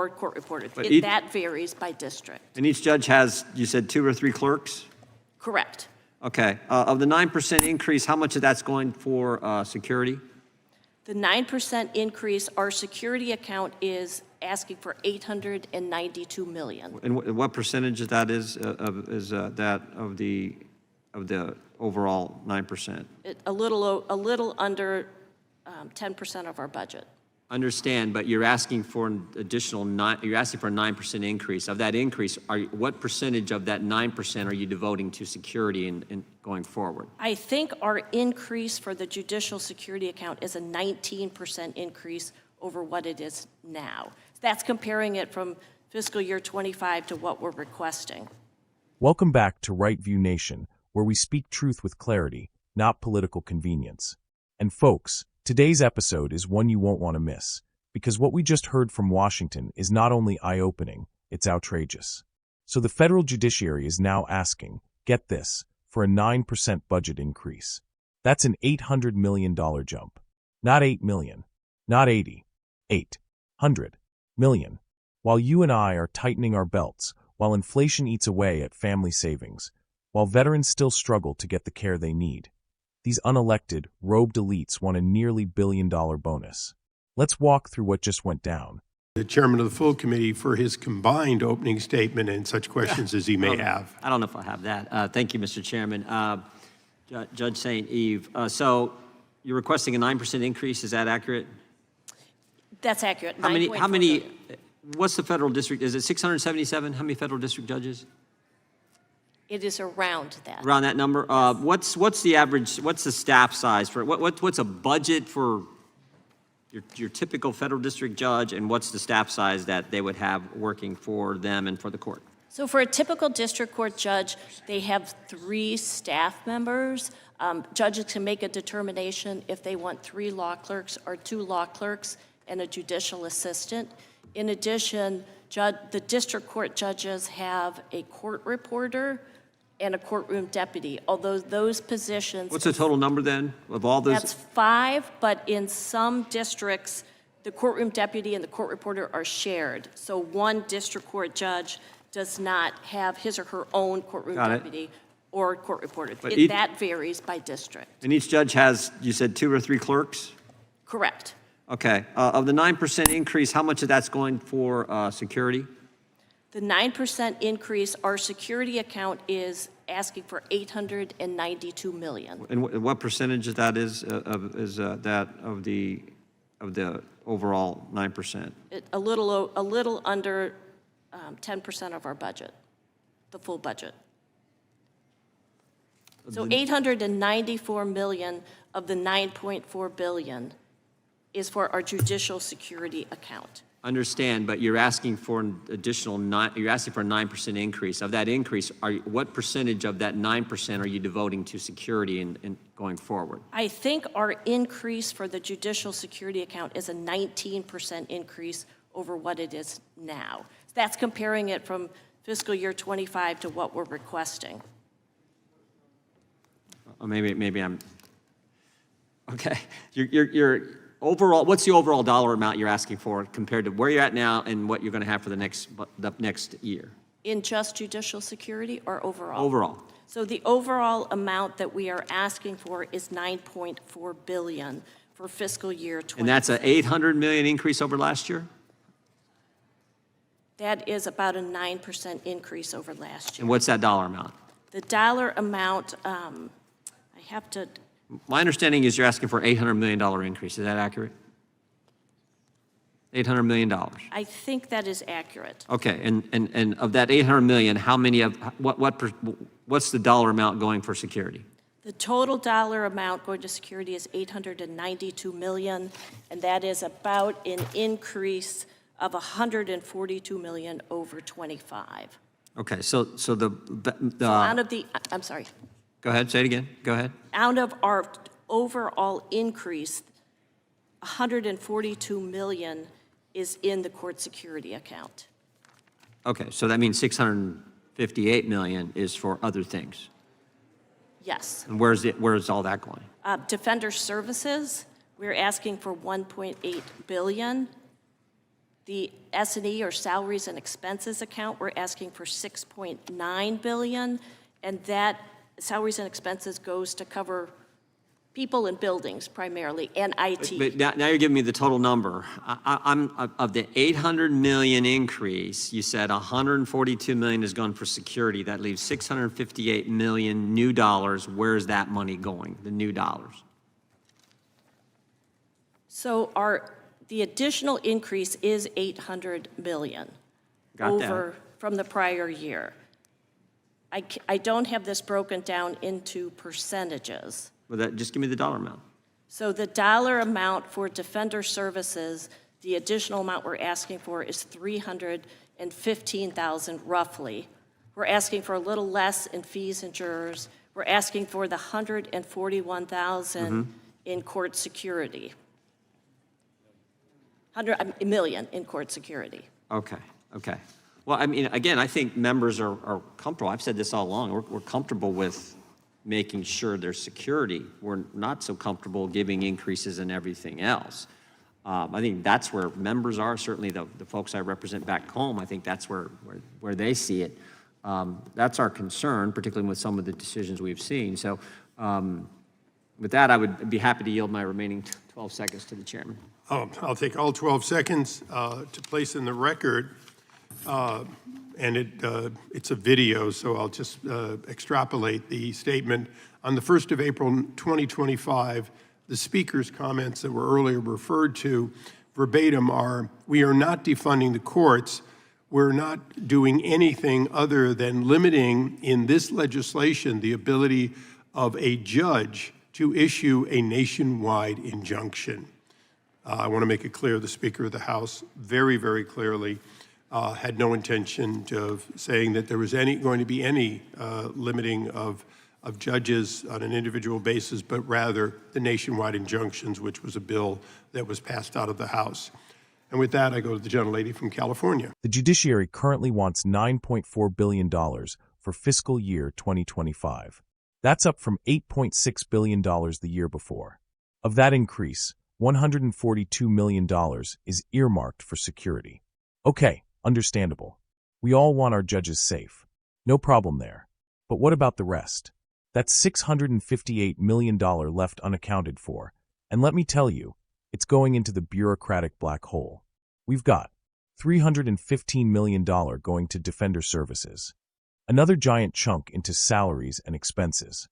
or court reported. But That varies by district. And each judge has, you said, 2 or 3 clerks? Correct. Okay. Of the 9% increase, how much of that's going for security? The 9% increase, our security account is asking for $892 million. And what percentage of that is that of the overall 9%? A little under 10% of our budget. Understand, but you're asking for an additional you're asking for a 9% increase. Of that increase, what percentage of that 9% are you devoting to security and going forward? I think our increase for the judicial security account is a 19% increase over what it is now. That's comparing it from fiscal year 25 to what we're requesting. Welcome back to Right View Nation, where we speak truth with clarity, not political convenience. And folks, today's episode is one you won't want to miss, because what we just heard from Washington is not only eye-opening, it's outrageous. So the federal judiciary is now asking, get this, for a 9% budget increase. That's an $800 million jump. Not 8 million, not 80, 800 million. While you and I are tightening our belts, while inflation eats away at family savings, while veterans still struggle to get the care they need, these unelected, robed elites want a nearly $1 billion bonus. Let's walk through what just went down. The chairman of the full committee for his combined opening statement and such questions as he may have. I don't know if I have that. Thank you, Mr. Chairman. Judge St. Eve, so you're requesting a 9% increase. Is that accurate? That's accurate. How many, 9.4 billion. what's the federal district? Is it 677? How many federal district judges? It is around that. Around that number? What's the average, what's the staff size for, what's a budget for your typical federal district judge, and what's the staff size that they would have working for them and for the court? So for a typical district court judge, they have 3 staff members. Judges can make a determination if they want 3 law clerks or 2 law clerks and a judicial assistant. In addition, the district court judges have a court reporter and a courtroom deputy, although those positions... What's the total number then of all those? That's 5, but in some districts, the courtroom deputy and the court reporter are shared. So one district court judge does not have his or her own courtroom deputy or court reporter. That varies by district. And each judge has, you said, 2 or 3 clerks? Correct. Okay. Of the 9% increase, how much of that's going for security? The 9% increase, our security account is asking for $892 million. And what percentage of that is that of the overall 9%? A little under 10% of our budget, the full budget. So $894 million of the $9.4 billion is for our judicial security account. Understand, but you're asking for an additional you're asking for a 9% increase. Of that increase, what percentage of that 9% are you devoting to security and going forward? I think our increase for the judicial security account is a 19% increase over what it is now. That's comparing it from fiscal year 25 to what we're requesting. Or maybe I'm okay. You're overall, what's the overall dollar amount you're asking for compared to where you're at now and what you're going to have for the next year? In just judicial security or overall? Overall. So the overall amount that we are asking for is $9.4 billion for fiscal year 20. And that's an $800 million increase over last year? That is about a 9% increase over last year. And what's that dollar amount? The dollar amount, I have to... My understanding is you're asking for $800 million increase. Is that accurate? $800 million. I think that is accurate. Okay, and of that $800 million, how many of what's the dollar amount going for security? The total dollar amount going to security is $892 million, and that is about an increase of $142 million over 25. Okay, so the out of the, I'm sorry. Go ahead, say it again. Go ahead. Out of our overall increase, $142 million is in the court security account. Okay, so that means $658 million is for other things. Yes. And where's all that going? Defender services, we're asking for $1.8 billion. The S&E, or salaries and expenses account, we're asking for $6.9 billion, and that salaries and expenses goes to cover people and buildings primarily, and IT. But now you're giving me the total number. I'm of the 800 million increase, you said 142 million is gone for security. That leaves 658 million new dollars. Where's that money going, the new dollars? So the additional increase is 800 million Got that. over from the prior year. I don't have this broken down into percentages. Well, just give me the dollar amount. So the dollar amount for Defender Services, the additional amount we're asking for is $315,000 roughly. We're asking for a little less in fees and jurors. We're asking for the $141,000 in court security. $100 million in court security. Okay. Well, I mean, again, I think members are comfortable. I've said this all along. We're comfortable with making sure there's security. We're not so comfortable giving increases in everything else. I think that's where members are, certainly the folks I represent back home. I think that's where they see it. That's our concern, particularly with some of the decisions we've seen. So with that, I would be happy to yield my remaining 12 seconds to the chairman. I'll take all 12 seconds to place in the record, and it's a video, so I'll just extrapolate the statement. On the 1st of April, 2025, the speaker's comments that were earlier referred to verbatim are, "We are not defunding the courts. We're not doing anything other than limiting in this legislation the ability of a judge to issue a nationwide injunction." I want to make it clear the Speaker of the House very, very clearly had no intention of saying that there was going to be any limiting of judges on an individual basis, but rather the nationwide injunctions, which was a bill that was passed out of the House. And with that, I go to the gentlelady from California. The Judiciary currently wants $9.4 billion for fiscal year 2025. That's up from $8.6 billion the year before. Of that increase, $142 million is earmarked for security. Okay, understandable. We all want our judges safe. No problem there. But what about the rest? That's $658 million left unaccounted for. And let me tell you, it's going into the bureaucratic black hole. We've got $315 million going to Defender Services, another giant chunk into salaries and expenses,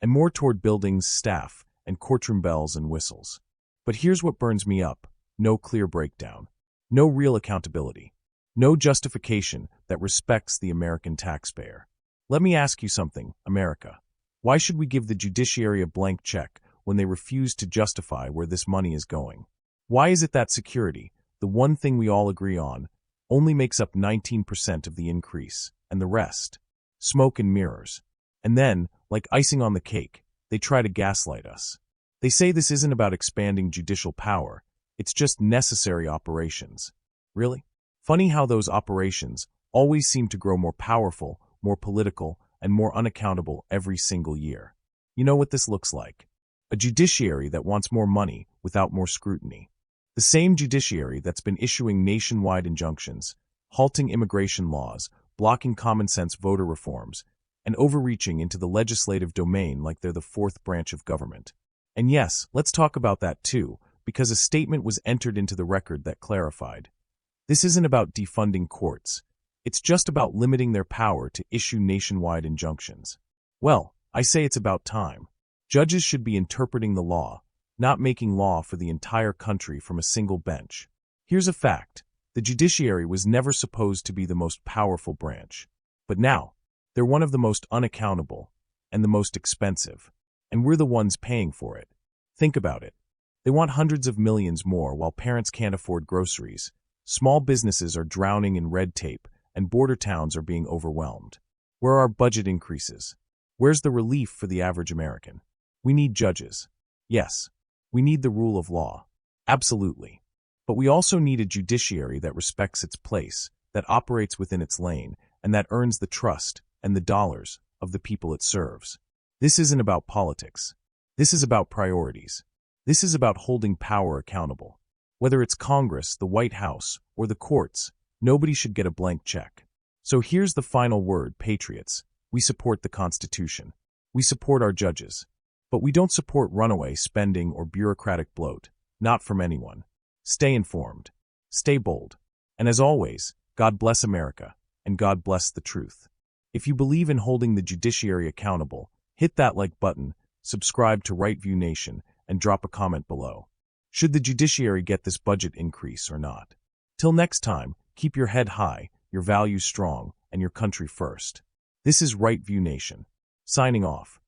and more toward buildings, staff, and courtroom bells and whistles. But here's what burns me up. No clear breakdown. No real accountability. No justification that respects the American taxpayer. Let me ask you something, America. Why should we give the judiciary a blank check when they refuse to justify where this money is going? Why is it that security, the one thing we all agree on, only makes up 19% of the increase, and the rest? Smoke and mirrors. And then, like icing on the cake, they try to gaslight us. They say this isn't about expanding judicial power, it's just necessary operations. Really? Funny how those operations always seem to grow more powerful, more political, and more unaccountable every single year. You know what this looks like? A judiciary that wants more money without more scrutiny. The same judiciary that's been issuing nationwide injunctions, halting immigration laws, blocking common-sense voter reforms, and overreaching into the legislative domain like they're the fourth branch of government. And yes, let's talk about that too, because a statement was entered into the record that clarified. This isn't about defunding courts. It's just about limiting their power to issue nationwide injunctions. Well, I say it's about time. Judges should be interpreting the law, not making law for the entire country from a single bench. Here's a fact. The judiciary was never supposed to be the most powerful branch. But now, they're one of the most unaccountable and the most expensive. And we're the ones paying for it. Think about it. They want hundreds of millions more while parents can't afford groceries. Small businesses are drowning in red tape, and border towns are being overwhelmed. Where are budget increases? Where's the relief for the average American? We need judges. Yes, we need the rule of law. Absolutely. But we also need a judiciary that respects its place, that operates within its lane, and that earns the trust and the dollars of the people it serves. This isn't about politics. This is about priorities. This is about holding power accountable. Whether it's Congress, the White House, or the courts, nobody should get a blank check. So here's the final word, patriots. We support the Constitution. We support our judges. But we don't support runaway spending or bureaucratic bloat. Not from anyone. Stay informed. Stay bold. And as always, God bless America, and God bless the truth. If you believe in holding the judiciary accountable, hit that like button, subscribe to Right View Nation, and drop a comment below. Should the judiciary get this budget increase or not? Till next time, keep your head high, your values strong, and your country first. This is Right View Nation. Signing off.